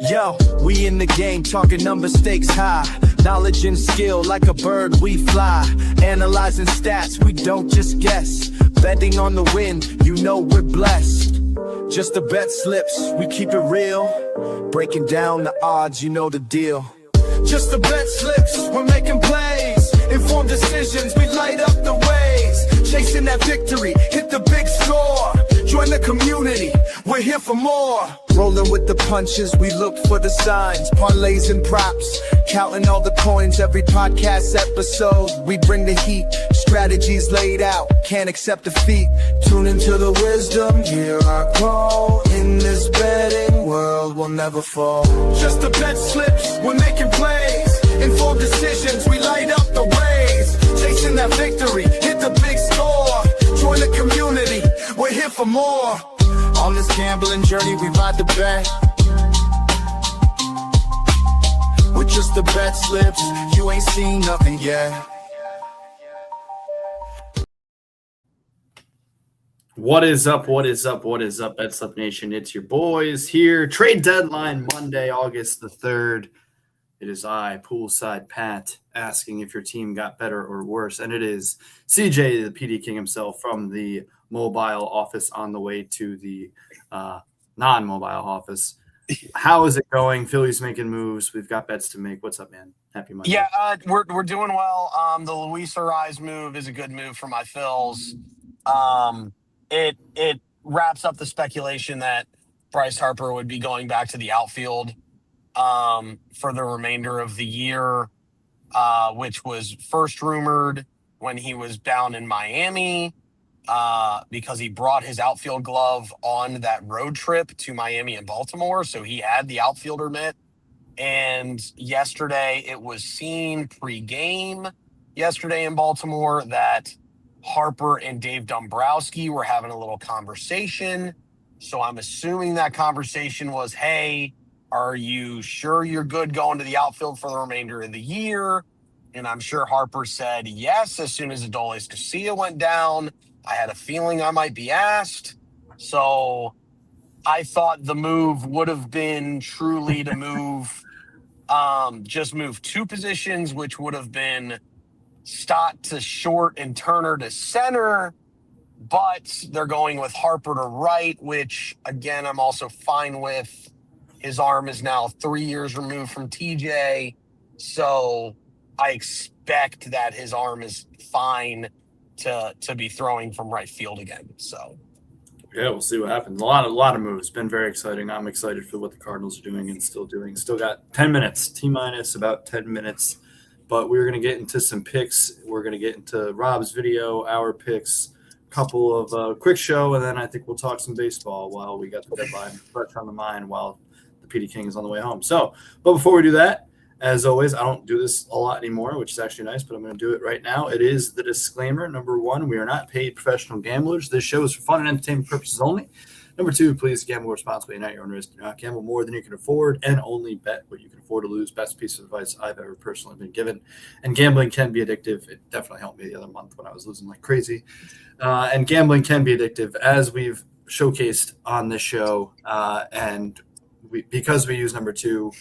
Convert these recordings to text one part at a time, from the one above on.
Yo, we in the game, talking number stakes high. Knowledge and skill, like a bird we fly. Analyzing stats, we don't just guess. Betting on the wind, you know we're blessed. Just the bet slips, we keep it real. Breaking down the odds, you know the deal. Just the bet slips, we're making plays. Informed decisions, we light up the ways. Chasing that victory, hit the big score. Join the community, we're here for more. Rolling with the punches, we look for the signs. Parlays and props, counting all the coins. Every podcast episode, we bring the heat. Strategies laid out, can't accept defeat. Tune into the wisdom, hear our call. In this betting world, we'll never fall. Just the bet slips, we're making plays. Informed decisions, we light up the ways. Chasing that victory, hit the big score. Join the community, we're here for more. On this gambling journey, we ride the bet. With just the bet slips, you ain't seen nothing yet. What is up? What is up? What is up, BetSlip Nation? It's your boys here. Trade deadline Monday, August the 3rd. It is I, Poolside Pat, asking if your team got better or worse. And it is CJ, the PD King himself, from the mobile office on the way to the non-mobile office. How is it going? Philly's making moves. We've got bets to make. What's up, man? Happy Monday. Yeah, we're doing well. The Luis Ariz move is a good move for my Phils. It wraps up the speculation that Bryce Harper would be going back to the outfield for the remainder of the year, which was first rumored when he was down in Miami because he brought his outfield glove on that road trip to Miami and Baltimore. So he had the outfielder mitt. And yesterday it was seen pre-game yesterday in Baltimore that Harper and Dave Dombrowski were having a little conversation. So I'm assuming that conversation was, hey, are you sure you're good going to the outfield for the remainder of the year? And I'm sure Harper said yes as soon as Adolis Garcia went down. I had a feeling I might be asked. So I thought the move would have been truly to move, just move two positions, which would have been Stott to short and Turner to center, but they're going with Harper to right, which, again, I'm also fine with. His arm is now 3 years removed from TJ, so I expect that his arm is fine to be throwing from right field again. So, yeah, we'll see what happens. A lot of moves. Been very exciting. I'm excited for what the Cardinals are doing and still doing. Still got 10 minutes, T-minus about 10 minutes. But we're going to get into some picks. We're going to get into Rob's video, our picks, a couple of quick show, and then I think we'll talk some baseball while we got the deadline fresh on the mind while the PD King is on the way home. So, but before we do that, as always, I don't do this a lot anymore, which is actually nice, but I'm going to do it right now. It is the disclaimer. Number one, we are not paid professional gamblers. This show is for fun and entertainment purposes only. Number two, please gamble responsibly and at your own risk. Do not gamble more than you can afford and only bet what you can afford to lose. Best piece of advice I've ever personally been given. And gambling can be addictive. It definitely helped me the other month when I was losing like crazy. And gambling can be addictive, as we've showcased on this show. Because we use number two,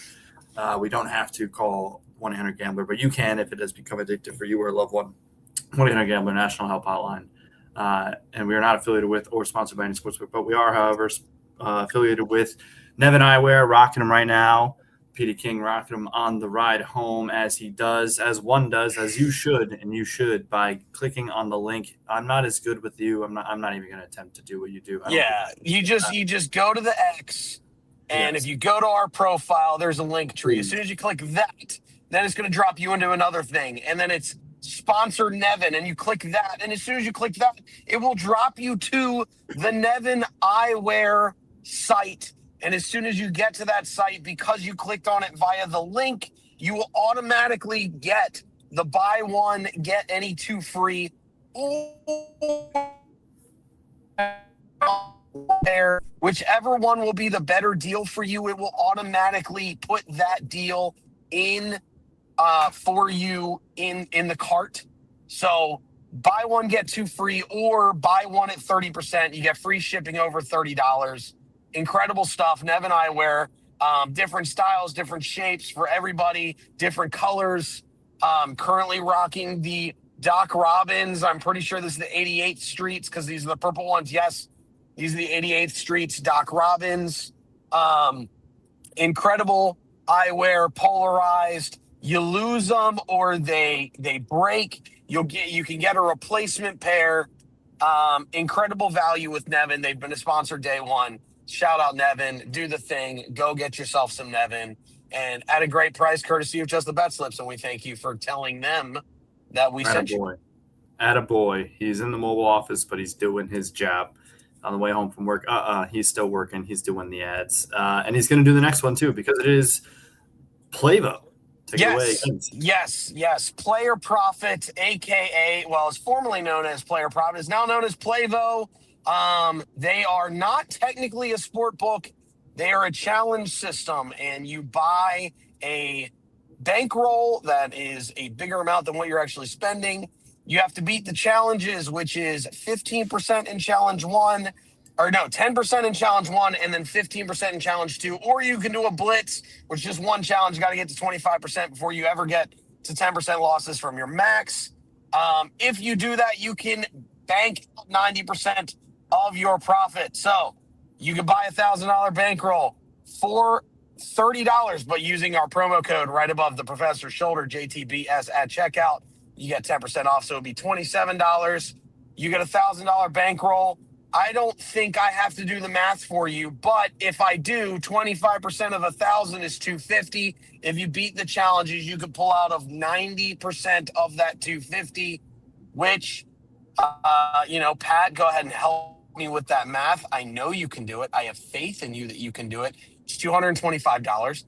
we don't have to call 1-800-GAMBLER, but you can if it has become addictive for you or a loved one. 1-800-GAMBLER, National Help Hotline. And we are not affiliated with or sponsored by any sportsbook, but we are, however, affiliated with Nevin Eyewear, rocking him right now. PD King rocking him on the ride home as he does, as one does, as you should, and you should by clicking on the link. I'm not as good with you. I'm not even going to attempt to do what you do. Yeah, you just go to the X, and if you go to our profile, there's a link tree. As soon as you click that, then it's going to drop you into another thing, and then it's sponsor Nevin, and you click that, and as soon as you click that, it will drop you to the Nevin Eyewear site. And as soon as you get to that site, because you clicked on it via the link, you will automatically get the buy one, get any two free. There, whichever one will be the better deal for you, it will automatically put that deal in for you in the cart. So buy one, get two free, or buy one at 30%. You get free shipping over $30. Incredible stuff. Nevin Eyewear. Different styles, different shapes for everybody, different colors. Currently rocking the Doc Robbins. I'm pretty sure this is the 88th Streets because these are the purple ones. Yes, these are the 88th Streets Doc Robbins. Incredible eyewear, polarized. You lose them or they break. You can get a replacement pair. Incredible value with Nevin. They've been a sponsor day one. Shout out Nevin. Do the thing. Go get yourself some Nevin. And at a great price, courtesy of Just the Bet Slips. And we thank you for telling them that we sent you. Attaboy. He's in the mobile office, but he's doing his job on the way home from work. He's still working. He's doing the ads. And he's going to do the next one, too, because it is Plavo. Take it away. Yes. Player Profit, a.k.a., well, it's formerly known as Player Profit, is now known as Plavo. They are not technically a sport book. They are a challenge system, and you buy a bankroll that is a bigger amount than what you're actually spending. You have to beat the challenges, which is 15% in challenge 1, or no, 10% in challenge 1, and then 15% in challenge 2. Or you can do a blitz, which is just one challenge. You got to get to 25% before you ever get to 10% losses from your max. If you do that, you can bank 90% of your profit. So you can buy $1,000 bankroll for $30, but using our promo code right above the professor's shoulder, JTBS at checkout, you get 10% off. So it'd be $27. You get $1,000 bankroll. I don't think I have to do the math for you, but if I do, 25% of 1,000 is $250. If you beat the challenges, you could pull out of 90% of that $250, which, Pat, go ahead and help me with that math. I know you can do it. I have faith in you that you can do it. It's $225.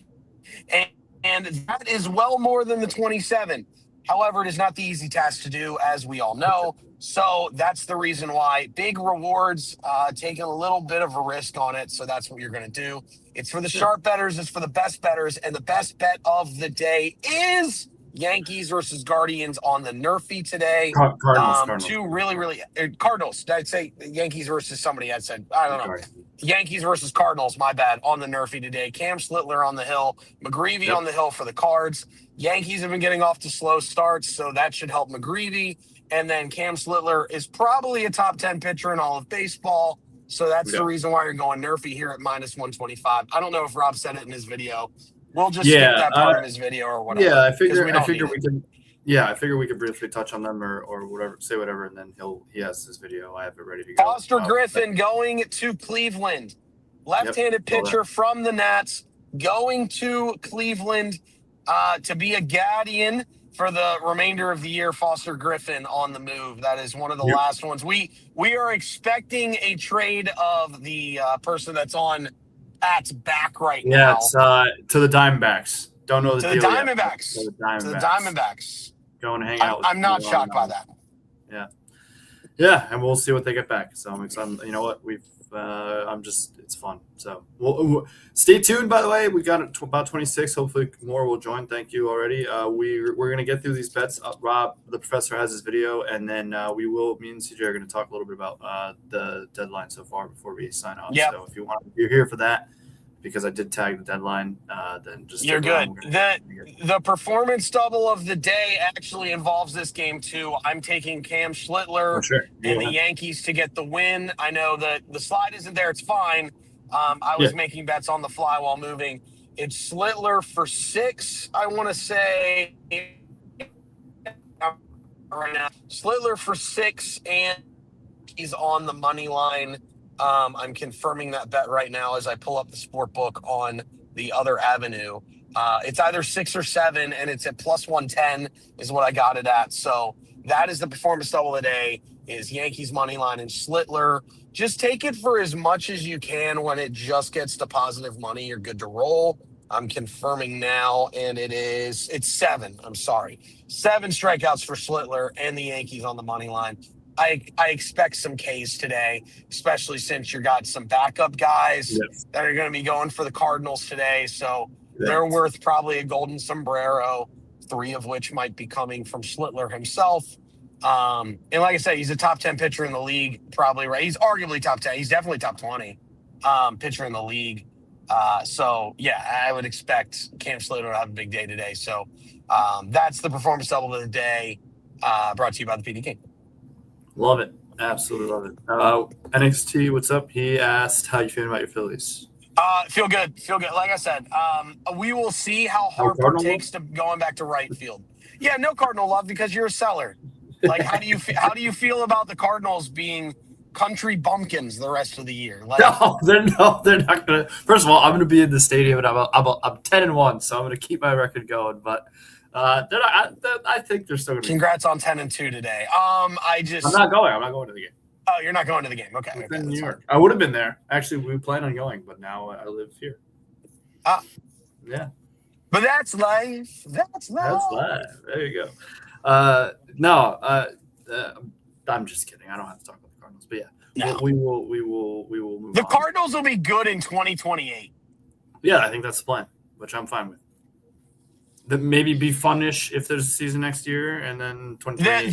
And that is well more than the 27. However, it is not the easy task to do, as we all know. So that's the reason why. Big rewards, taking a little bit of a risk on it. So that's what you're going to do. It's for the sharp bettors. It's for the best bettors. And the best bet of the day is Yankees versus Guardians on the Nerfy today. Cardinals. Two really, Cardinals. I'd say Yankees versus somebody. I said, I don't know. Yankees versus Cardinals, my bad, on the Nerfy today. Cam Schlittler on the hill. McGreevy on the hill for the Cards. Yankees have been getting off to slow starts, so that should help McGreevy. And then Cam Schlittler is probably a top 10 pitcher in all of baseball. So that's the reason why you're going Nerfy here at minus 125. I don't know if Rob said it in his video. We'll just skip that part of his video or whatever. Yeah, I figure we can. Yeah, I figure we could briefly touch on them or whatever, say whatever, and then he has his video. I have it ready to go. Foster Griffin going to Cleveland, left-handed pitcher from the Nats, going to Cleveland to be a guardian for the remainder of the year. Foster Griffin on the move. That is one of the last ones. We are expecting a trade of the person that's on Pat's back right now. Yeah, it's to the Diamondbacks. Don't know the deal yet. To the Diamondbacks. Going to hang out. I'm not shocked by that. Yeah, and we'll see what they get back. So I'm excited. You know what? It's fun. So we'll stay tuned. By the way, we got about 26. Hopefully more will join. Thank you already. We're gonna get through these bets. Rob, the professor, has his video, and then me and CJ are gonna talk a little bit about the deadline so far before we sign off. Yep. So if you're here for that, because I did tag the deadline, then just you're good. The performance double of the day actually involves this game too. I'm taking Cam Schlittler and the Yankees to get the win. I know that the slide isn't there. It's fine. I was making bets on the fly while moving. It's Schlittler for 6. I want to say right now, Schlittler for 6, and he's on the money line. I'm confirming that bet right now as I pull up the sport book on the other avenue. It's either 6 or 7, and it's at plus 110 is what I got it at. So that is the performance double of the day, is Yankees money line and Schlittler. Just take it for as much as you can. When it just gets to positive money, you're good to roll. I'm confirming now, and it's 7. I'm sorry. 7 strikeouts for Schlittler and the Yankees on the money line. I expect some Ks today, especially since you got some backup guys that are going to be going for the Cardinals today. So they're worth probably a golden sombrero, 3 of which might be coming from Schlittler himself. And like I said, he's a top 10 pitcher in the league, probably, right? He's arguably top 10. He's definitely top 20 pitcher in the league. So yeah, I would expect Cam Slater to have a big day today. So that's the performance double of the day, brought to you by the PD King. Love it. Absolutely love it. NXT, what's up? He asked, how you feeling about your Phillies? Feel good. Feel good. Like I said, we will see how Harper Cardinal takes to going back to right field. Yeah, no Cardinal love because you're a seller. Like, how do you feel about the Cardinals being country bumpkins the rest of the year? Like, They're not gonna. First of all, I'm gonna be in the stadium, and I'm 10-1, so I'm gonna keep my record going. But I think they're still gonna. Congrats on 10-2 today. I'm not going. I'm not going to the game. Oh, you're not going to the game. Okay. I'm in New York. I would have been there. Actually, we planned on going, but now I live here. Yeah. But that's life. That's life. That's live. There you go. No, I'm just kidding. I don't have to talk about the Cardinals, but yeah, No. we will move The on. Cardinals will be good in 2028. Yeah, I think that's the plan, which I'm fine with. That maybe be funish if there's a season next year, and then 2028.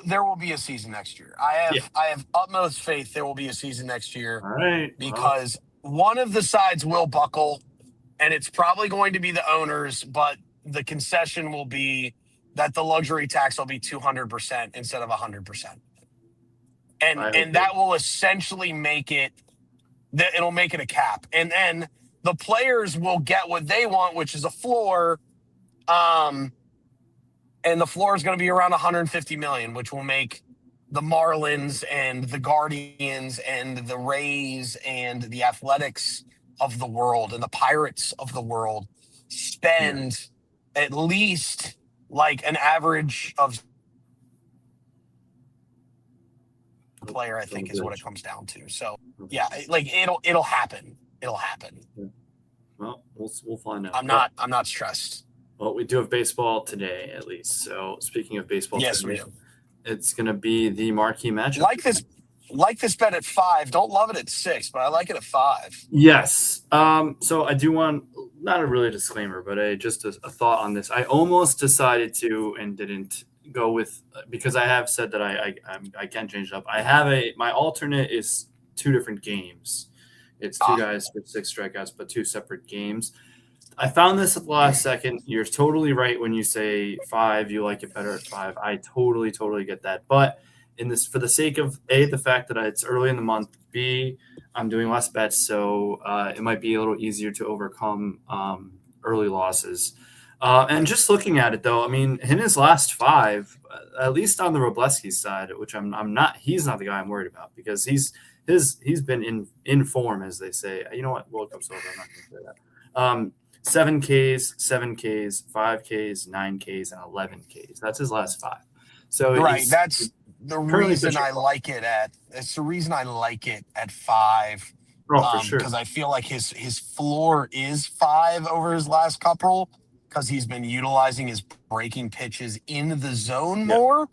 There will be a season next year. I have utmost faith there will be a season next year. All right. Because one of the sides will buckle, and it's probably going to be the owners, but the concession will be that the luxury tax will be 200% instead of 100%. And that will essentially make it that it'll make it a cap. And then the players will get what they want, which is a floor. And the floor is going to be around 150 million, which will make the Marlins and the Guardians and the Rays and the Athletics of the world and the Pirates of the world spend at least like an average of player, I think, is what it comes down to. So yeah, like it'll happen. It'll happen. Well, we'll find out. I'm not stressed. Well, we do have baseball today, at least. So speaking of baseball, Yes, today, we do. It's going to be the marquee matchup. Like this bet at 5. Don't love it at 6, but I like it at 5. Yes. So I do want, not a really disclaimer, but just a thought on this. I almost decided to and didn't go with, because I have said that I can change it up. I have my alternate is 2 different games. It's 2 guys with 6 strikeouts, but 2 separate games. I found this at the last second. You're totally right when you say 5, you like it better at 5. I totally get that. But in this, for the sake of A, the fact that it's early in the month, B, I'm doing less bets, so it might be a little easier to overcome early losses. And just looking at it, though, I mean, in his last 5, at least on the Robleski side, which I'm not, he's not the guy I'm worried about, because he's been in form, as they say. You know what? World Cup's over. I'm not going to say that. 7 Ks, 7 Ks, 5 Ks, 9 Ks, and 11 Ks. That's his last 5. So right, that's the reason I like it at. It's the reason I like it at 5. Oh, for sure. Because I feel like his floor is 5 over his last couple, because he's been utilizing his breaking pitches in the zone more,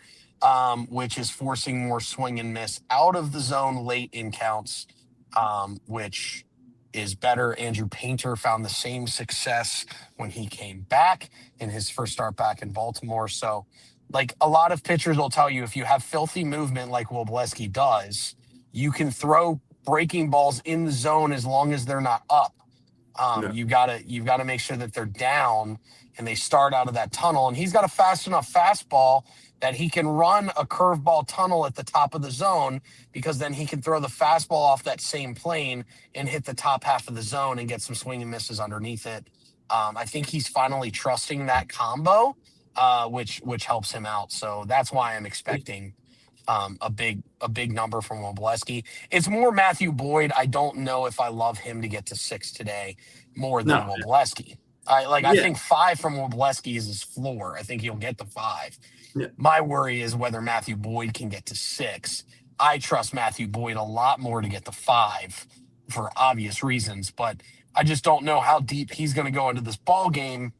which is forcing more swing and miss out of the zone late in counts, which is better. Andrew Painter found the same success when he came back in his first start back in Baltimore. So, like, a lot of pitchers will tell you, if you have filthy movement like Wobleski does, you can throw breaking balls in the zone as long as they're not up. You've got to make sure that they're down and they start out of that tunnel. And he's got a fast enough fastball that he can run a curveball tunnel at the top of the zone, because then he can throw the fastball off that same plane and hit the top half of the zone and get some swing and misses underneath it. I think he's finally trusting that combo, which helps him out. So that's why I'm expecting a big number from Wobleski. It's more Matthew Boyd. I don't know if I love him to get to 6 today more than Wobleski. I think 5 from Wobleski is his floor. I think he'll get to 5. Yeah. My worry is whether Matthew Boyd can get to 6. I trust Matthew Boyd a lot more to get to 5 for obvious reasons, but I just don't know how deep he's going to go into this ball game.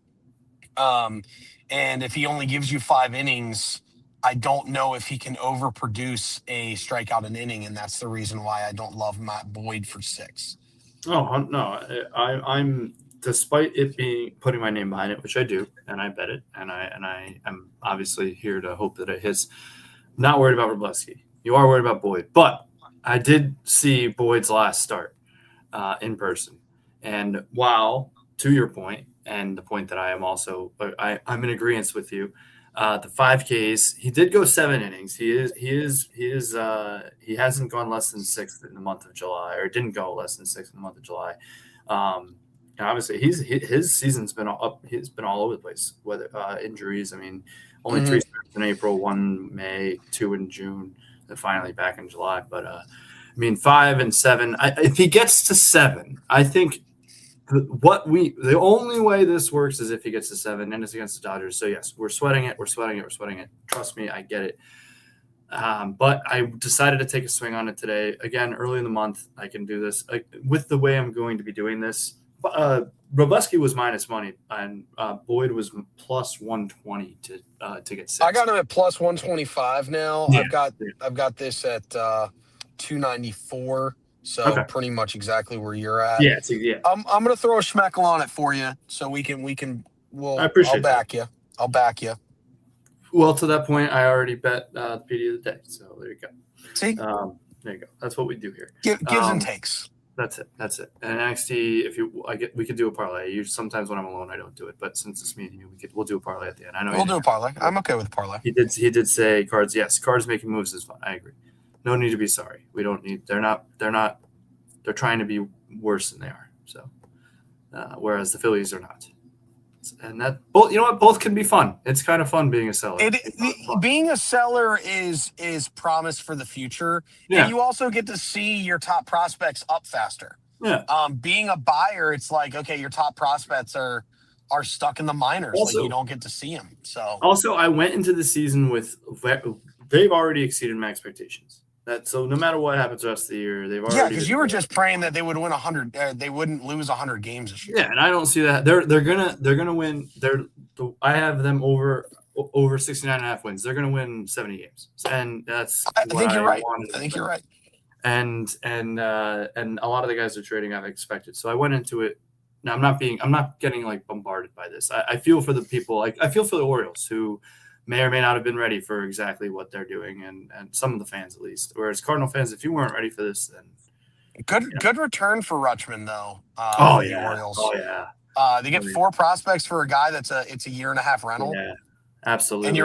And if he only gives you 5 innings, I don't know if he can overproduce a strikeout an inning, and that's the reason why I don't love Matt Boyd for 6. Oh no, I'm despite it being putting my name behind it, which I do, and I bet it, and I am obviously here to hope that it hits. Not worried about Robleski. You are worried about Boyd, but I did see Boyd's last start in person, And while, to your point, and the point that I am also, I'm in agreement with you. The 5Ks, he did go 7 innings. He hasn't gone less than 6 in the month of July, or didn't go less than 6 in the month of July. And obviously, his season's been up. He's been all over the place. Whether injuries, I mean, only 3 starts in April, 1 May, 2 in June, and finally back in July. But I mean, 5 and 7. If he gets to 7, I think the only way this works is if he gets to 7, and it's against the Dodgers. So yes, we're sweating it. Trust me, I get it. But I decided to take a swing on it today. Again, early in the month, I can do this with the way I'm going to be doing this. Robleski was minus money, and Boyd was plus 120 to get 6. I got him at plus 125 now. Yeah. I've got this at 294. So pretty much exactly where you're at. Yeah. I'm gonna throw a schmeckle on it for you, so we can. I appreciate I'll back you. I'll back you. Well, to that point, I already bet the PD of the day. So there you go. See, there you go. That's what we do here. gives and takes. That's it. And NXT, we could do a parlay. Sometimes when I'm alone, I don't do it. But since it's me and you, we'll do a parlay at the end. I know we'll do a parlay. I'm okay with a parlay. He did say cards. Yes, cards making moves is fun. I agree. No need to be sorry. We don't need. They're not. They're trying to be worse than they are. So, whereas the Phillies are not. And that both, you know what, both can be fun. It's kind of fun being a seller. Being a seller is promise for the future. Yeah. And you also get to see your top prospects up faster. Yeah. Being a buyer, it's like, okay, your top prospects are stuck in the minors. Also, like you don't get to see them. So also, I went into the season with they've already exceeded my expectations. So no matter what happens the rest of the year, they've already. Yeah, because you were just praying that they would win 100. They wouldn't lose 100 games this year. Yeah, and I don't see that. They're gonna win. I have them over 69.5 wins. They're gonna win 70 games, and that's. I think you're right. I think you're right. And a lot of the guys are trading I've expected. So I went into it. Now I'm not getting like bombarded by this. I feel for the people. Like I feel for the Orioles who may or may not have been ready for exactly what they're doing, and some of the fans at least. Whereas Cardinal fans, if you weren't ready for this, then good return for Rutschman though. The Orioles. Oh yeah. They get 4 prospects for a guy it's a 1.5-year rental. Yeah, absolutely. And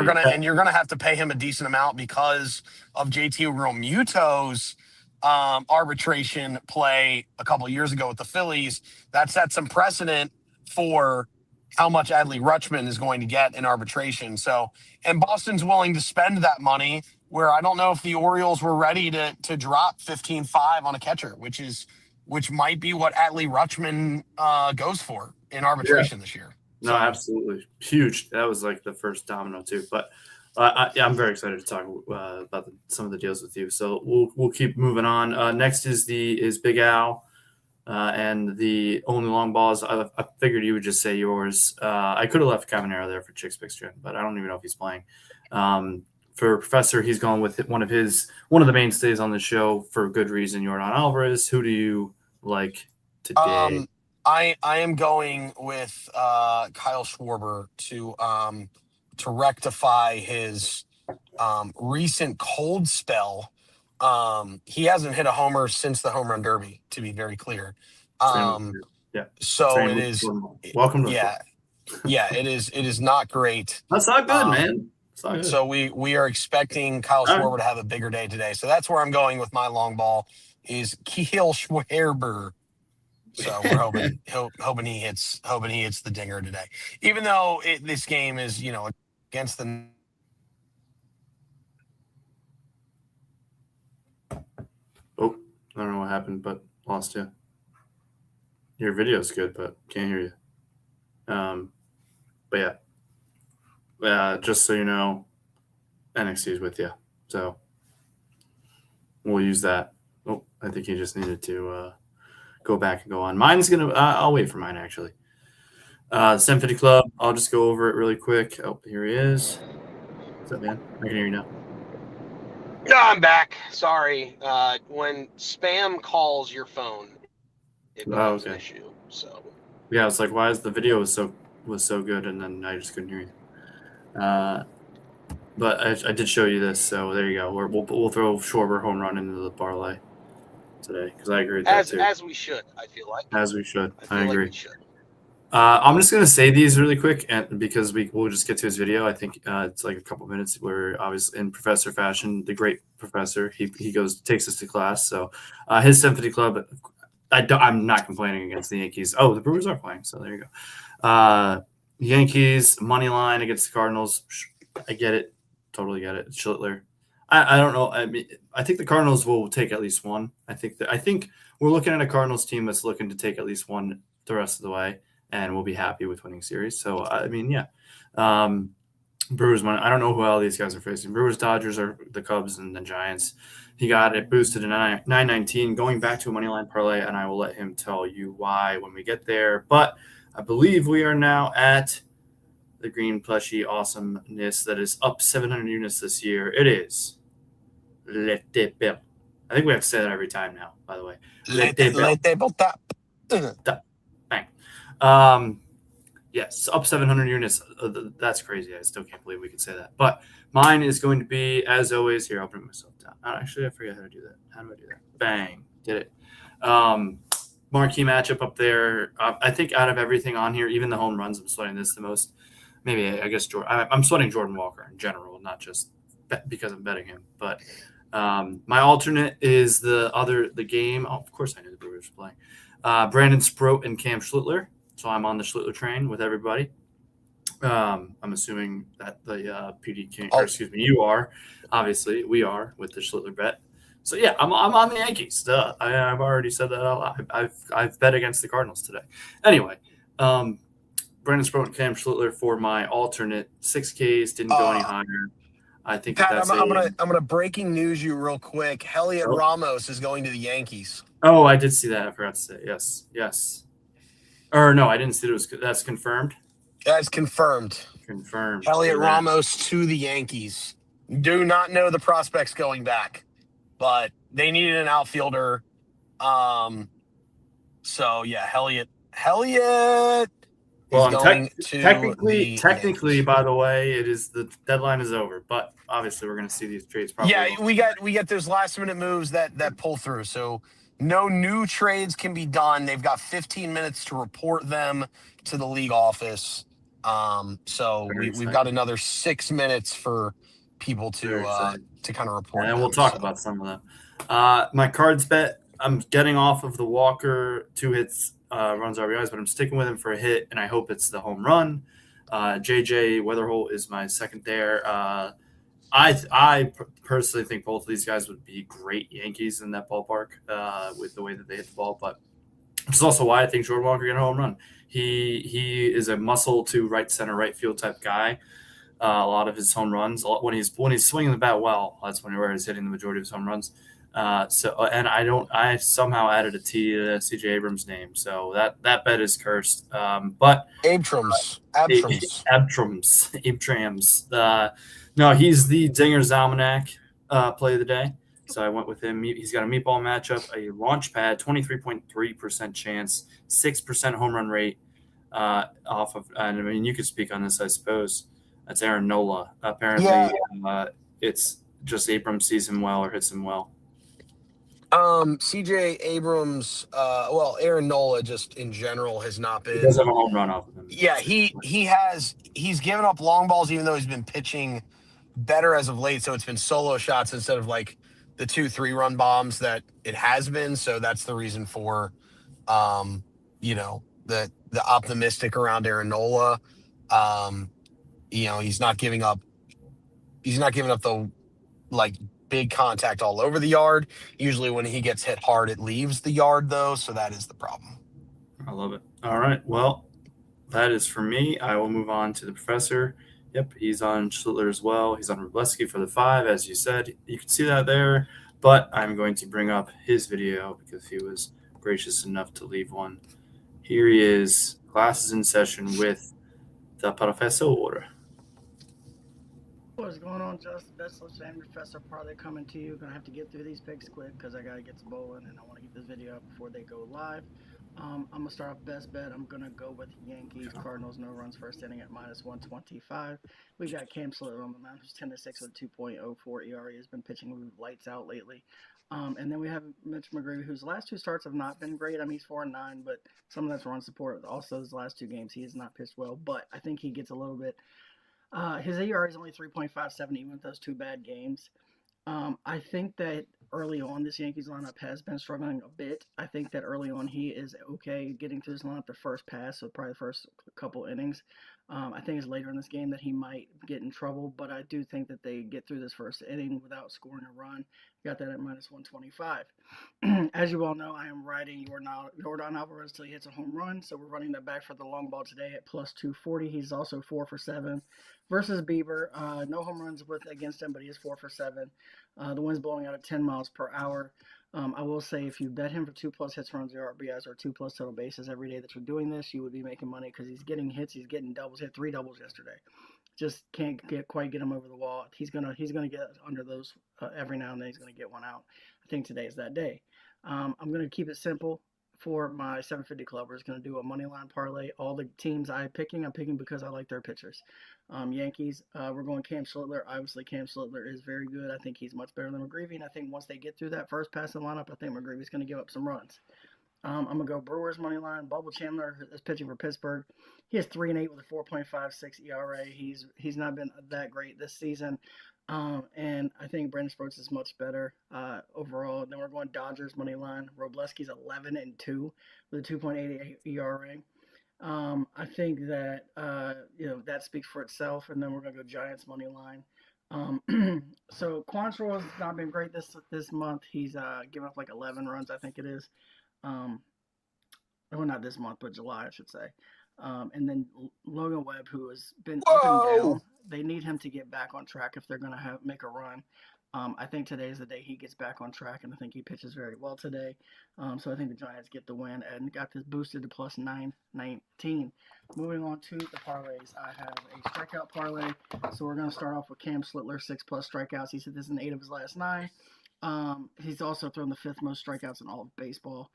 you're gonna have to pay him a decent amount because of JT Realmuto's arbitration play a couple of years ago with the Phillies. That set some precedent for how much Adley Rutschman is going to get in arbitration. So, and Boston's willing to spend that money, where I don't know if the Orioles were ready to drop 15-5 on a catcher, which might be what Adley Rutschman goes for in arbitration this year. No, absolutely. Huge. That was like the first domino too. But I'm very excited to talk about some of the deals with you. So we'll keep moving on. Next is Big Al. And the only long balls, I figured you would just say yours. I could have left Caminero there for Chicks Picks Gen, but I don't even know if he's playing. For Professor, he's going with one of the mainstays on the show for good reason, Yordan Alvarez. Who do you like today? I am going with Kyle Schwarber to rectify his recent cold spell. He hasn't hit a homer since the home run derby, to be very clear. So it is. Welcome to it is not great. That's not good, man. It's not good. So we are expecting Kyle Schwarber to have a bigger day today. So that's where I'm going with my long ball is Kyle Schwarber. So we're hoping he hits the dinger today, even though this game is against the. Oh, I don't know what happened, but lost you. Your video's good, but can't hear you. But yeah, just so you know, NXT is with you, so we'll use that. Oh, I think you just needed to go back and go on. Mine's gonna. I'll wait for mine actually. 750 Club. I'll just go over it really quick. Oh, here he is. What's up, man? I can hear you now. No, I'm back. Sorry. When spam calls your phone, it becomes an issue. So yeah, it's like, why is the video was so good, and then I just couldn't hear you. But I did show you this, so there you go. We'll throw Schwarber home run into the parlay. today because I agree with that too. As we should, I feel like. As we should. I feel I agree. like we should. I'm just gonna say these really quick, and because we'll just get to his video. I think it's like a couple minutes where obviously in professor fashion, the great professor, he takes us to class. So his symphony club. I'm not complaining against the Yankees. Oh, the Brewers are playing, so there you go. Yankees money line against the Cardinals. I get it, totally get it. Schlittler. I don't know. I mean, I think the Cardinals will take at least one. I think we're looking at a Cardinals team that's looking to take at least one the rest of the way. And we'll be happy with winning series. So, I mean, yeah. Brewers, I don't know who all these guys are facing. Brewers, Dodgers, are the Cubs, and the Giants. He got it boosted to 919, going back to a money line parlay, and I will let him tell you why when we get there. But I believe we are now at the green plushy awesomeness that is up 700 units this year. It is Lete Bill. I think we have to say that every time now, by the way. Lete Bill. Yes, up 700 units. That's crazy. I still can't believe we could say that. But mine is going to be, as always, here. I'll bring myself down. Actually, I forget how to do that. How do I do that? Bang. Did it. Marquee matchup up there. I think out of everything on here, even the home runs, I'm sweating this the most. Maybe, I guess, I'm sweating Jordan Walker in general, not just because I'm betting him. But my alternate is the game. Oh, of course I knew the Brewers were playing. Brandon Sproat and Cam Schlittler. So I'm on the Schlittler train with everybody. I'm assuming that the PD King, or excuse me, you are. Obviously, we are with the Schlittler bet. So yeah, I'm on the Yankees. Duh. I've already said that out loud. I've bet against the Cardinals today. Anyway, Brandon Sproat and Cam Schlittler for my alternate 6Ks. Didn't go any higher. I think Pat, that's I'm gonna breaking news you real quick. Heliot Ramos is going to the Yankees. Oh, I did see that. I forgot to say yes. Or no, I didn't see it. That's confirmed. That's confirmed. Confirmed. Heliot Ramos to the Yankees. Do not know the prospects going back, but they needed an outfielder. So yeah, Heliot. Well, technically, by the way, the deadline is over, but obviously we're going to see these trades. Probably we get those last minute moves that pull through. So no new trades can be done. They've got 15 minutes to report them to the league office. So we've got another 6 minutes for people to kind of report. And we'll talk about some of them. My cards bet, I'm getting off of the Walker 2 hits, runs RBIs, but I'm sticking with him for a hit, and I hope it's the home run. JJ Weatherholt is my second there. I personally think both of these guys would be great Yankees in that ballpark with the way that they hit the ball. But it's also why I think Jordan Walker get a home run. He is a muscle to right center, right field type guy. A lot of his home runs, when he's swinging the bat well, that's where he's hitting the majority of his home runs. I somehow added a T to CJ Abrams' name, so that bet is cursed. But Abtrams. No, he's the Dinger Zalmanac play of the day. So I went with him. He's got a meatball matchup, a launch pad, 23.3% chance, 6% home run rate off of. I mean, you could speak on this, I suppose. That's Aaron Nola. Apparently, it's just Abrams sees him well or hits him well. CJ Abrams, Aaron Nola just in general has not been. He does have a home run off of him. Yeah, he's given up long balls even though he's been pitching better as of late. So it's been solo shots instead of like the 2-3 run bombs that it has been. So that's the reason for, the optimistic around Aaron Nola. He's not giving up the big contact all over the yard. Usually when he gets hit hard, it leaves the yard though. So that is the problem. I love it. All right. Well, that is for me. I will move on to the professor. Yep. He's on Schlittler as well. He's on Robleski for the 5, as you said. You can see that there, but I'm going to bring up his video because he was gracious enough to leave one. Here he is. Classes in session with the professor. What's going on, Justin? Best and Professor Parlay coming to you. Gonna have to get through these picks quick because I gotta get to bowling and I want to get this video up before they go live. I'm gonna start off best bet. I'm gonna go with Yankees Cardinals no runs first inning at -125. We got Cam Schlittler on the mound, who's 10-6 with 2.04 ERA. Has been pitching lights out lately. And then we have Mitch McGreevy, whose last 2 starts have not been great. I mean, he's 4-9, but some of that's run support. Also, his last 2 games, he has not pitched well. But I think he gets a little bit. His ERA is only 3.57, even with those 2 bad games. I think that early on, this Yankees lineup has been struggling a bit. I think that early on, he is okay getting through this lineup the first pass, so probably the first couple innings. I think it's later in this game that he might get in trouble, but I do think that they get through this first inning without scoring a run. Got that at minus 125. As you all know, I am riding Yordan Alvarez till he hits a home run, so we're running that back for the long ball today at plus 240. He's also 4 for 7 versus Bieber. No home runs against him, but he is 4 for 7. The wind's blowing out at 10 miles per hour. I will say if you bet him for 2+ hits, runs, 0 RBIs, or 2+ total bases every day that you're doing this, you would be making money because he's getting hits, he's getting doubles. He had 3 doubles yesterday. Just can't quite get him over the wall. He's gonna get under those every now and then. He's gonna get one out. I think today is that day. I'm gonna keep it simple. For my 750 club, we're just going to do a money line parlay. All the teams I'm picking because I like their pitchers. Yankees, we're going Cam Schlittler. Obviously, Cam Schlittler is very good. I think he's much better than McGreevy, and I think once they get through that first passing lineup, I think McGreevy's going to give up some runs. I'm going to go Brewers money line. Bubble Chandler is pitching for Pittsburgh. He has 3-8 with a 4.56 ERA. He's not been that great this season. And I think Brandon Sproats is much better overall. Then we're going Dodgers money line. Robleski's 11-2 with a 2.88 ERA. I think that that speaks for itself. And then we're gonna go Giants money line. So Quantrill has not been great this month. He's given up like 11 runs, I think it is. Well, not this month, but July, I should say. And then Logan Webb, who has been up and down. They need him to get back on track if they're going to make a run. I think today is the day he gets back on track, and I think he pitches very well today. So I think the Giants get the win and got this boosted to plus 919. Moving on to the parlays, I have a strikeout parlay. So we're going to start off with Cam Schlittler, 6+ strikeouts. He said this is in 8 of his last 9. He's also thrown the 5th most strikeouts in all of baseball.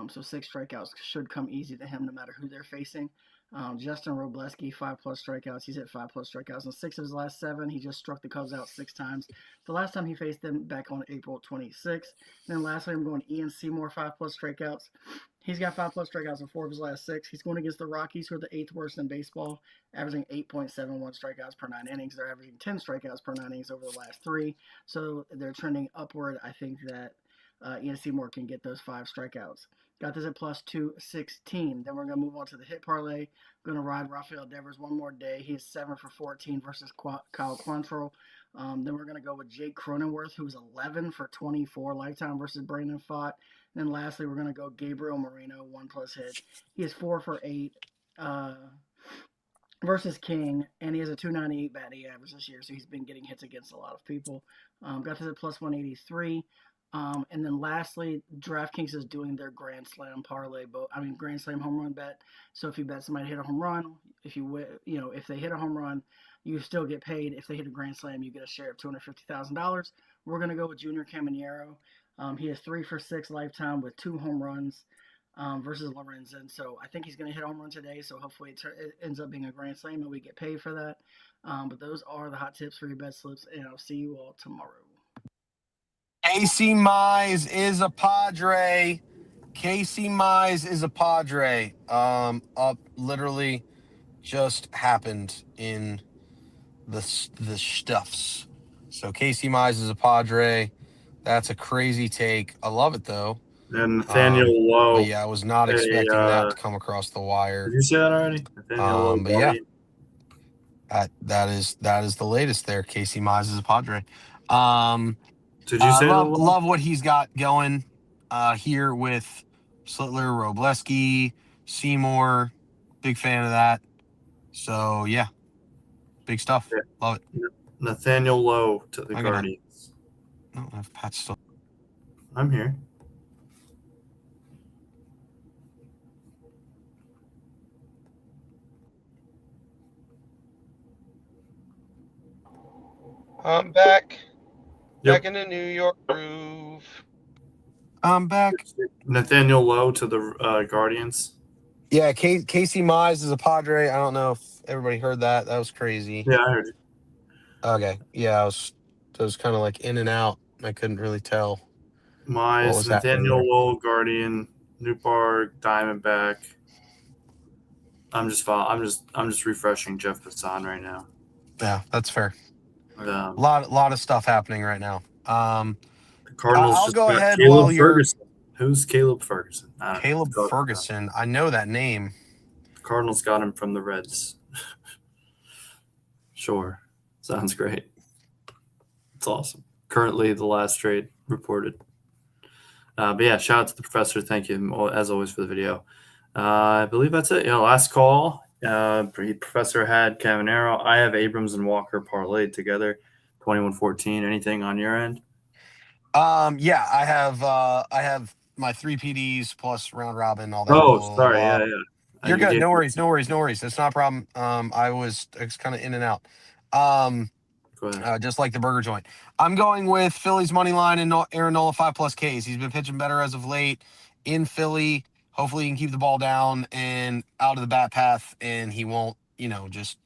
So 6 strikeouts should come easy to him no matter who they're facing. Justin Robleski, 5+ strikeouts. He's hit 5+ strikeouts in 6 of his last 7. He just struck the Cubs out 6 times. The last time he faced them back on April 26th. And then lastly, I'm going Ian Seymour, 5+ strikeouts. He's got 5+ strikeouts in 4 of his last 6. He's going against the Rockies, who are the 8th worst in baseball, averaging 8.71 strikeouts per 9 innings. They're averaging 10 strikeouts per 9 innings over the last 3. So they're trending upward. I think that Ian Seymour can get those 5 strikeouts. Got this at plus 216. Then we're going to move on to the hit parlay. Going to ride Rafael Devers one more day. He's 7 for 14 versus Kyle Quantrill. Then we're going to go with Jake Cronenworth, who's 11 for 24 lifetime versus Brandon Pfaadt. And then lastly, we're going to go Gabriel Moreno, 1+ hit. He is 4 for 8 versus King, and he has a 298 batting average this year, so he's been getting hits against a lot of people. Got this at plus 183. And then lastly, DraftKings is doing their Grand Slam parlay, Grand Slam home run bet. So if you bet somebody hit a home run, if they hit a home run, you still get paid. If they hit a Grand Slam, you get a share of $250,000. We're going to go with Junior Caminero. He is 3 for 6 lifetime with 2 home runs versus Lorenzen. So I think he's going to hit a home run today. So hopefully it ends up being a Grand Slam and we get paid for that. But those are the hot tips for your bet slips, and I'll see you all tomorrow. Casey Mize is a Padre. Casey Mize is a Padre. Up literally just happened in the stuffs. So Casey Mize is a Padre. That's a crazy take. I love it though. And Nathaniel Lowe. But yeah, I was not expecting that to come across the wire. Did you say that already? Nathaniel Lowe, but yeah, that is the latest there. Casey Mize is a Padre. Did you say love what he's got going here with Schlittler, Robleski, Seymour. Big fan of that. So yeah, big stuff. Yeah. Love it. Nathaniel Lowe to the Guardians. No, I have Pat still. I'm here. I'm back. Yep. Back in the New York groove. I'm back. Nathaniel Lowe to the Guardians. Yeah, Casey Mize is a Padre. I don't know if everybody heard that. That was crazy. Yeah, I heard you. Okay. Yeah, I was kind of like in and out. I couldn't really tell. My What was happening Nathaniel there? Lowell, Guardian, Newpark, Diamondback. I'm just refreshing Jeff Passan right now. Yeah, that's fair. Um, Lot of stuff happening right now. the Cardinals I'll just go got ahead Caleb while you're Ferguson. Who's Caleb Ferguson? I don't know. Caleb Ferguson. I know that name. The Cardinals got him from the Reds. Sure. Sounds great. It's awesome. Currently the last trade reported. But yeah, shout out to the professor. Thank you, as always, for the video. I believe that's it. Last call. Professor had Cavanero. I have Abrams and Walker parlayed together, 21-14. Anything on your end? Yeah, I have my 3 PDs plus round robin, all that. Oh, blah, blah, sorry. blah. Yeah. You're You good. gave No me- worries. It's not a problem. I was kind of in and out. Go ahead. Just like the burger joint. I'm going with Philly's money line and Aaron Nola 5+ Ks. He's been pitching better as of late in Philly. Hopefully he can keep the ball down and out of the bat path, and he won't, just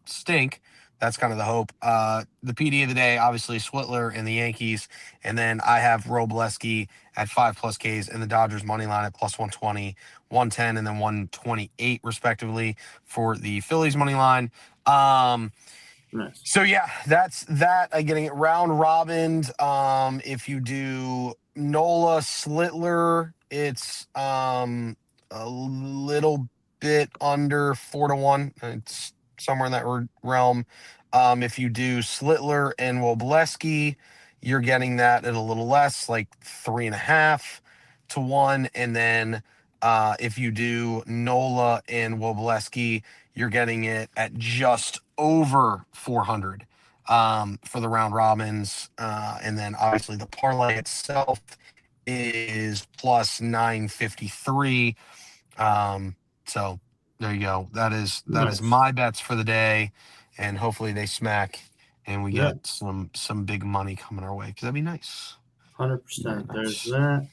stink. That's kind of the hope. The PD of the day, obviously Switler and the Yankees, and then I have Robleski at 5+ Ks and the Dodgers money line at +120, 110, and then 128 respectively for the Phillies money line. Nice. So yeah, that's that. Getting it round robined. If you do Nola Slitler, it's a little bit under 4-1. It's somewhere in that realm. If you do Slitler and Wobleski, you're getting that at a little less, like 3.5-1. And then if you do Nola and Wobleski, you're getting it at just over 400 for the round robins. And then obviously the parlay itself is plus 953. So there you go. That is Nice. my bets for the day, and hopefully they smack and we Yeah. get some big money coming our way, because that'd be nice. 100%. Very There's nice. that.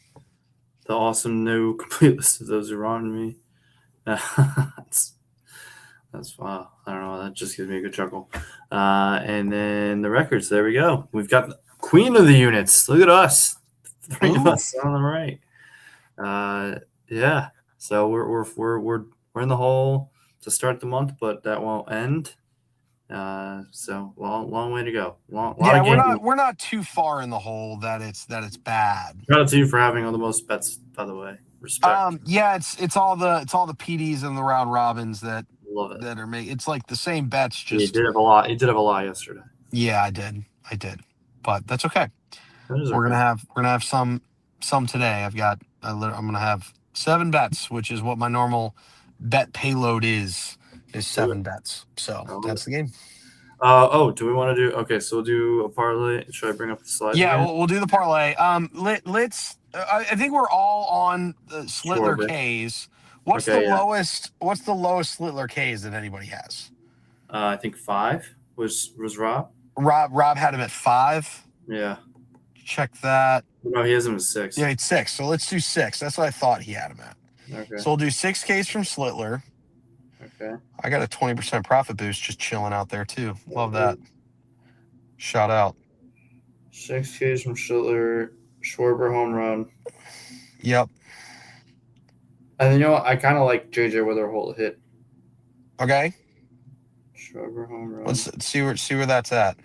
The awesome new complete list of those who are on me. That's wow. I don't know. That just gives me a good chuckle. And then the records. There we go. We've got the queen of the units. Look at us. 3 of us on the right. Yeah. So we're in the hole to start the month, but that won't end. So long way to go. Lot of games. We're not too far in the hole that it's bad. Shout out to you for having all the most bets, by the way. Respect. Yeah, it's all the PDs and the round robins that Love it. are made. It's like the same bets. You Just did have a lot. You did have a lot yesterday. yeah, I did, but that's okay. That is We're okay. gonna have some today. I'm gonna have 7 bets, which is what my normal bet payload is 7 bets. So Oh. that's the game. Do we want to do? Okay, so we'll do a parlay. Should I bring up the slides? Yeah, again? we'll do the parlay. Let's. I think we're all on the Slitler Sure, Ks. What's Okay, the yeah. lowest? What's the lowest Slitler Ks that anybody has? I think 5 was Rob. Rob had him at 5. Yeah. Check that. No, he has him at 6. Yeah, it's 6. So let's do 6. That's what I thought he had him at. Okay. So we'll do 6 Ks from Slitler. Okay. I got a 20% profit boost just chilling out there too. Love that. Shout out. 6 Ks from Schiller. Schwarber home run. Yep. And you know what? I kind of like JJ Witherholt hit. Okay. Schwarber home run. Let's see where that's at.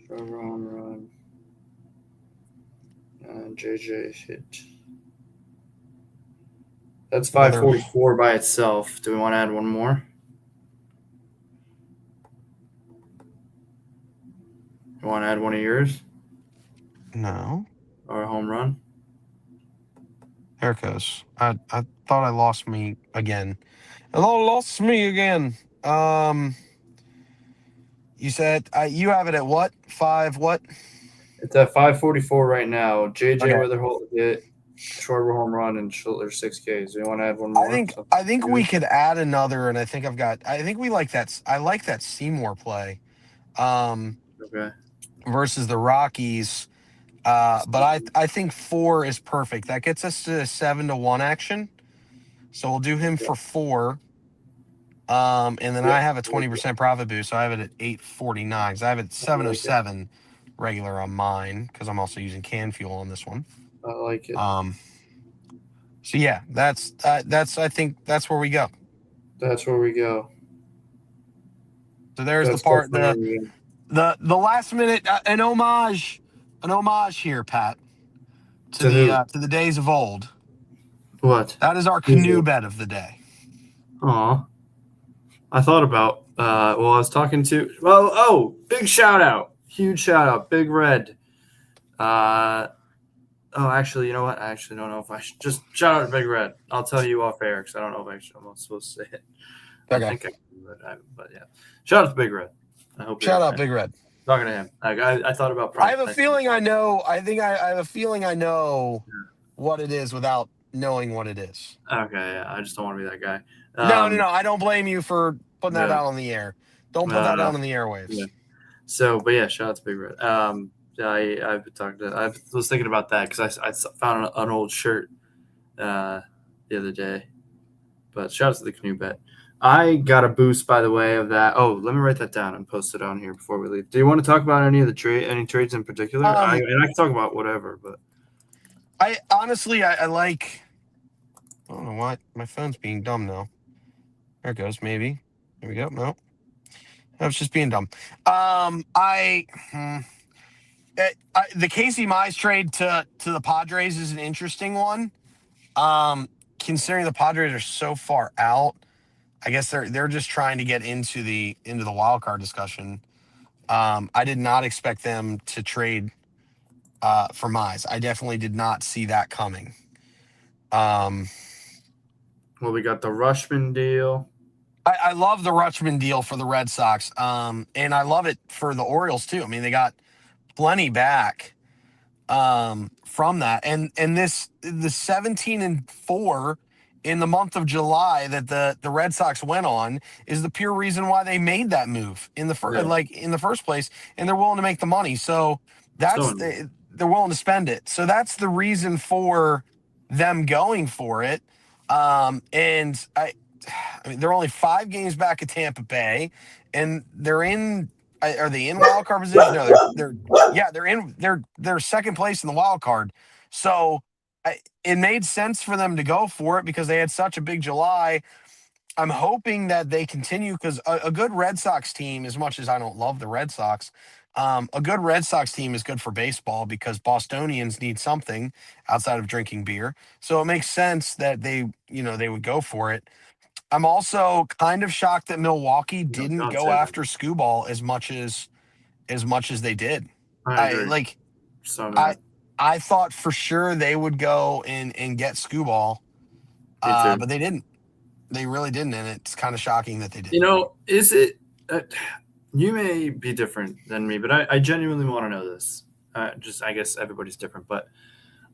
Schwarber home run. And JJ hit. That's 544 by itself. Do we want to add one more? You want to add one of yours No. or a home run? There it goes. I thought I lost me again. You said you have it at what? 5 what? It's at 544 right now. JJ Okay. Witherholt hit, Schwarber home run, and Schiller 6Ks. Do you want to add one more? I think we could add another, and I think we like that. I like that Seymour play. Okay. Versus the Rockies. But I think 4 is perfect. That gets us to 7-1 action. So we'll do him for 4. And then I have a 20% profit boost, so I have it at 849. So I have it at 707 regular on mine because I'm also using can fuel on this one. I like it. So yeah, that's I think that's where we go. That's where we go. So there's That's the part definitely where we the last minute an homage here, Pat, to To the days of old. go. What? That is our canoe bet of the day. Aw. I thought about, I was talking to, big shout out. Huge shout out. Big Red. Actually, you know what? I actually don't know if I should just shout out to Big Red. I'll tell you off air because I don't know if I'm not supposed to say it. Okay. I think I can, but yeah. Shout out to Big Red. I hope Shout out Big Red. Talking to him. I thought about I have a feeling I know. I have a feeling I know what it is without knowing what it is. Okay, yeah. I just don't want to be that guy. No. I don't blame you for putting that out on the air. Don't put that out on the airwaves. Yeah. So, but yeah, shout out to Big Red. I've been talking to. I was thinking about that because I found an old shirt the other day. But shout out to the canoe bet. I got a boost, by the way, of that. Oh, let me write that down and post it on here before we leave. Do you want to talk about any of the any trades in particular? I can talk about whatever, but I honestly I like. I don't know what my phone's being dumb now. There it goes. Maybe. There we go. No, I was just being dumb. The Casey Mize trade to the Padres is an interesting one. Considering the Padres are so far out, I guess they're just trying to get into the wild card discussion. I did not expect them to trade for Mize. I definitely did not see that coming. Well, we got the Rutschman deal. I love the Rutschman deal for the Red Sox, and I love it for the Orioles too. I mean, they got plenty back from that, and the 17-4 in the month of July that the Red Sox went on is the pure reason why they made that move in the first place, and they're willing to make the money. So they're willing to spend it. So that's the reason for them going for it. And I mean, they're only 5 games back at Tampa Bay, and they're in. Are they in wild card position? No, they're second place in the wild card. So it made sense for them to go for it because they had such a big July. I'm hoping that they continue because a good Red Sox team, as much as I don't love the Red Sox, a good Red Sox team is good for baseball because Bostonians need something outside of drinking beer. So it makes sense that they would go for it. I'm also kind of shocked that Milwaukee didn't go after Skubal as much as they did. I agree. I thought for sure they would go and get Skubal, but they didn't. They really didn't, and it's kind of shocking that they didn't. Is it? You may be different than me, but I genuinely want to know this. I guess everybody's different, but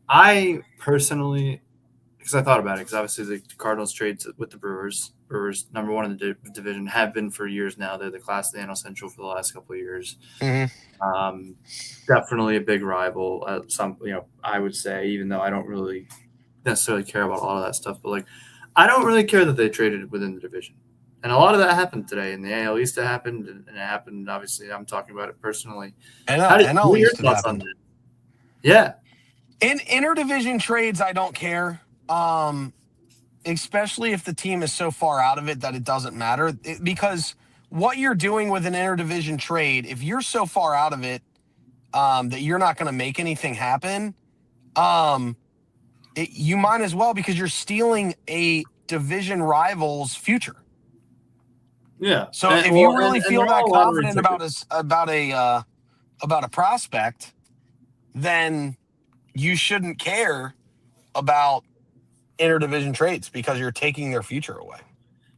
I personally, because I thought about it, because obviously the Cardinals trades with the Brewers. Brewers, number one in the division, have been for years now. They're the class of the NL Central for the last couple of years. Mm-hmm. Definitely a big rival. I would say, even though I don't really necessarily care about a lot of that stuff, but I don't really care that they traded within the division. And a lot of that happened today in the AL East. It happened, and it happened. Obviously, I'm talking about it personally. What are your thoughts on that? Yeah. In interdivision trades, I don't care. Especially if the team is so far out of it that it doesn't matter. Because what you're doing with an interdivision trade, if you're so far out of it that you're not going to make anything happen, you might as well, because you're stealing a division rival's future. Yeah. So if you really feel that confident about a prospect, then you shouldn't care about interdivision trades because you're taking their future away.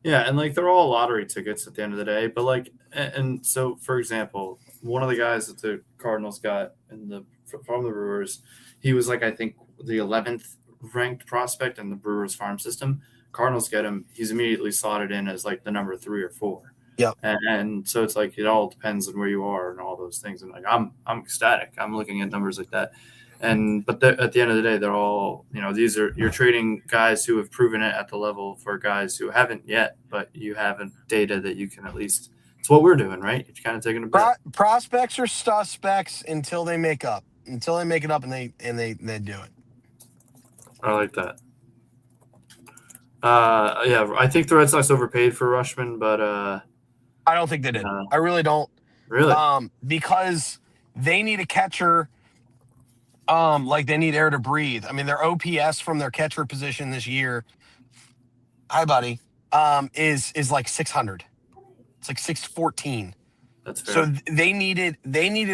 Yeah, and they're all lottery tickets at the end of the day. But and so for example, one of the guys that the Cardinals got from the Brewers, he was I think the 11th ranked prospect in the Brewers farm system. Cardinals get him. He's immediately slotted in as the number 3 or 4. Yep. And so it's it all depends on where you are and all those things. And I'm ecstatic. I'm looking at numbers like that. But at the end of the day, they're all, you're trading guys who have proven it at the level for guys who haven't yet, but you have data that you can at least It's what we're doing, right? You're kind of taking a bet. Prospects are suspects until they make up. Until they make it up and they do it. I like that. Yeah, I think the Red Sox overpaid for Rutschman, but I don't think they did. I really don't. really, Because they need a catcher. Like they need air to breathe. I mean, their OPS from their catcher position this year. Hi, buddy. Is like 600. It's like 614. that's fair. So they needed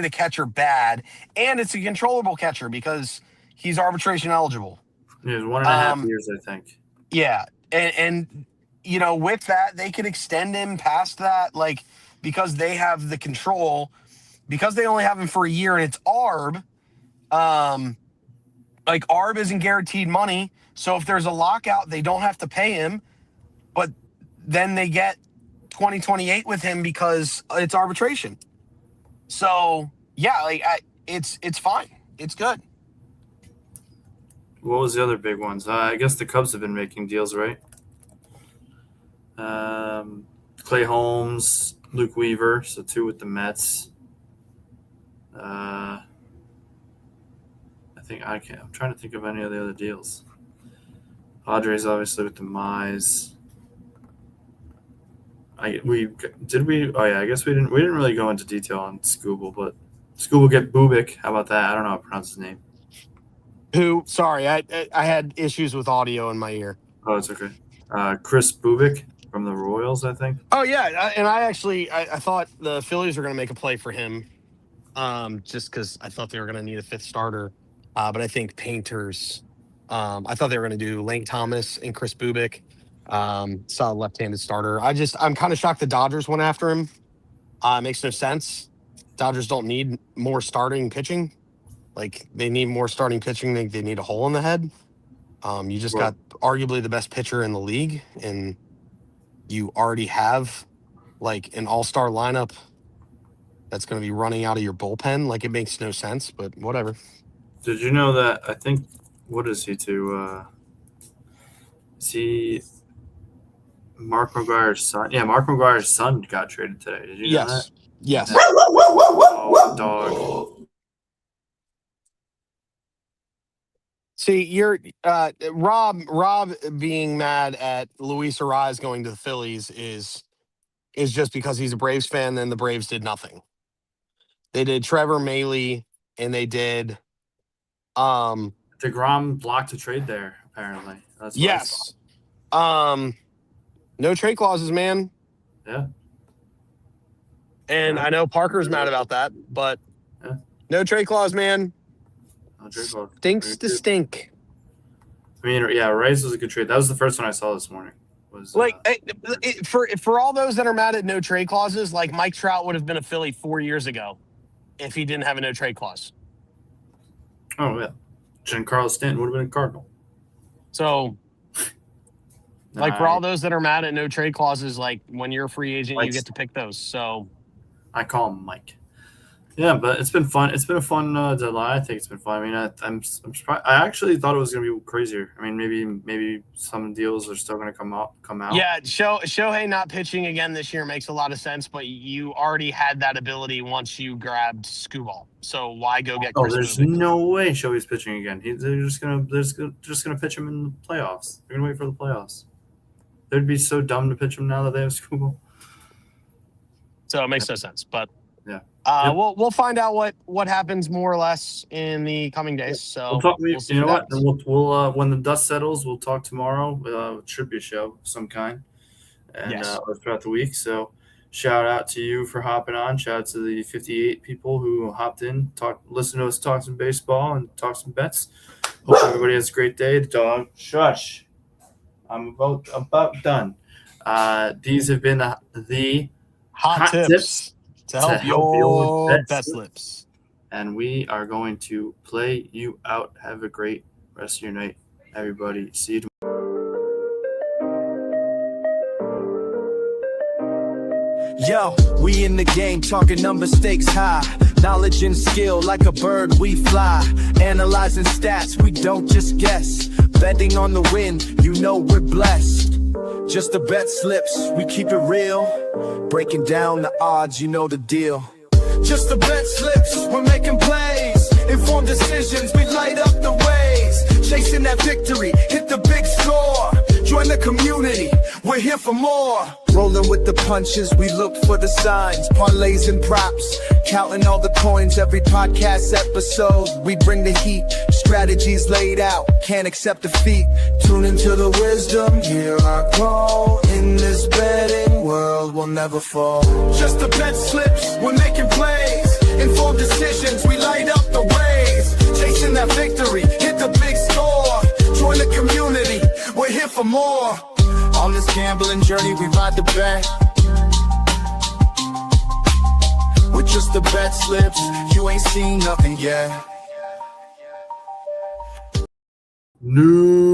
a catcher bad, and it's a controllable catcher because he's arbitration eligible. Yeah, 1.5 years, I think. Yeah, and you know, with that, they could extend him past that, like because they have the control, because they only have him for a year, and it's ARB. Like ARB isn't guaranteed money, so if there's a lockout, they don't have to pay him, but then they get 2028 with him because it's arbitration. So yeah, like it's fine. It's good. What was the other big ones? I guess the Cubs have been making deals, right? Clay Holmes, Luke Weaver, so 2 with the Mets. I'm trying to think of any of the other deals. Padres obviously with the Mize. I guess we didn't really go into detail on Scooble, but Scooble get Bubik. How about that? I don't know how to pronounce his name. Who? Sorry, I had issues with audio in my ear. Oh, it's okay. Chris Bubik from the Royals, I think. Oh yeah, and I thought the Phillies were going to make a play for him, just because I thought they were going to need a 5th starter. But I think Painters. I thought they were going to do Lane Thomas and Chris Bubik. Solid left-handed starter. I'm kind of shocked the Dodgers went after him. It makes no sense. Dodgers don't need more starting pitching. Like they need more starting pitching. They need a hole in the head. You just got arguably the best pitcher in the league, and you already have like an all-star lineup that's going to be running out of your bullpen. Like it makes no sense, but whatever. Did you know that? I think what is he to? Is he Mark McGuire's son? Yeah, Mark McGuire's son got traded today. Did you know that? Yes. Oh, dog. See, you're Rob being mad at Luis Arraez going to the Phillies is just because he's a Braves fan, and the Braves did nothing. They did Trevor Mailey, and they did DeGrom blocked a trade there, apparently. That's what I saw. No trade clauses, man. Yeah. And I know Parker's mad about that, but no trade clause, man. No trade clause. Stinks to stink. I mean, yeah, Rice was a good trade. That was the first one I saw this morning. Was for all those that are mad at no trade clauses, like Mike Trout would have been a Philly 4 years ago if he didn't have a no trade clause. Oh yeah, Giancarlo Stanton would have been a Cardinal. So, like for all those that are mad at no trade clauses, like when you're a free agent, you get to pick those. So, I call him Mike. Yeah, but it's been fun. It's been a fun deadline. I think it's been fun. I mean, I'm surprised. I actually thought it was going to be crazier. I mean, maybe some deals are still going to come out. Yeah, Shohei not pitching again this year makes a lot of sense, but you already had that ability once you grabbed Skubal. So why go get? Oh, there's no way Shohei's pitching again. They're just gonna pitch him in the playoffs. They're gonna wait for the playoffs. They'd be so dumb to pitch him now that they have Skubal. So it makes no sense, but. Yeah. We'll find out what happens more or less in the coming days. So we'll you know what? We'll when the dust settles, we'll talk tomorrow. It should be a show of some kind, and or throughout the week. So shout out to you for hopping on. Shout out to the 58 people who hopped in, listen to us talk some baseball and talk some bets. Hope everybody has a great day. The dog, shush. I'm about done. These have been the hot tips. To help your best lips. And we are going to play you out. Have a great rest of your night, everybody. See you tomorrow. Yo, we in the game, talking number stakes high. Knowledge and skill, like a bird we fly. Analyzing stats, we don't just guess. Betting on the win, you know we're blessed. Just the bet slips, we keep it real. Breaking down the odds, you know the deal. Just the bet slips, we're making plays. Informed decisions, we light up the ways. Chasing that victory, hit the big score. Join the community, we're here for more. Rolling with the punches, we look for the signs. Parlays and props, counting all the coins. Every podcast episode, we bring the heat. Strategies laid out, can't accept defeat. Tune into the wisdom, hear our call. In this betting world, we'll never fall. Just the bet slips, we're making plays. Informed decisions, we light up the ways. Chasing that victory, hit the big score. Join the community, we're here for more. On this gambling journey, we ride the bet. With just the bet slips, you ain't seen nothing yet. New